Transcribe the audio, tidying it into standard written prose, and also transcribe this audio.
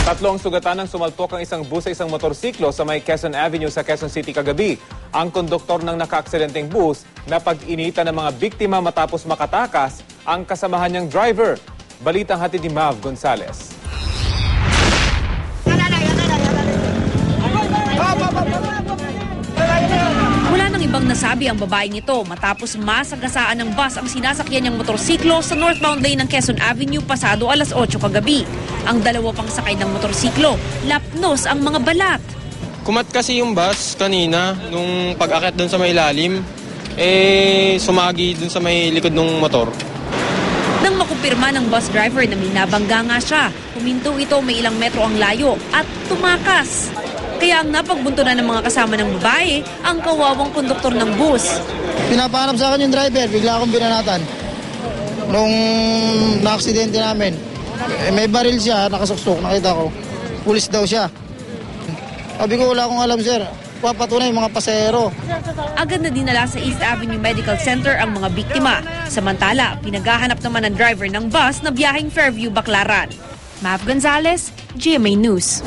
Tatlo ang sugatan ng sumalpok ang isang bus sa isang motorsiklo sa may Quezon Avenue sa Quezon City kagabi. Ang konduktor ng naka-aksidenteng bus na pag-inita ng mga biktima matapos makatakas ang kasamahan niyang driver. Balitang hatid ni Mav Gonzalez. Wala nang ibang nasabi ang babaeng ito matapos masagasaan ng bus ang sinasakyan niyang motorsiklo sa northbound lane ng Quezon Avenue pasado alas 8 kagabi. Ang dalawa pang sakay ng motorsiklo, lapnos ang mga balat. Kumat kasi yung bus kanina nung pag-akit doon sa may ilalim, sumagi doon sa may likod ng motor. Nang makumpirma ng bus driver na may nabangga nga siya, huminto ito may ilang metro ang layo at tumakas. Kaya ang napagbuntunan ng mga kasama ng babae, ang kawawang konduktor ng bus. Pinapahanap sa akin yung driver, bigla akong binanatan. Nung na-aksidente namin, may baril siya, nakasuksok, nakita ko. Pulis daw siya. Sabi ko, wala akong alam, sir. Papatunay yung mga pasahero. Agad na dinala sa East Avenue Medical Center ang mga biktima. Samantala, pinaghahanap naman ng driver ng bus na biyaheng Fairview, Baclaran. Mav Gonzalez, GMA News.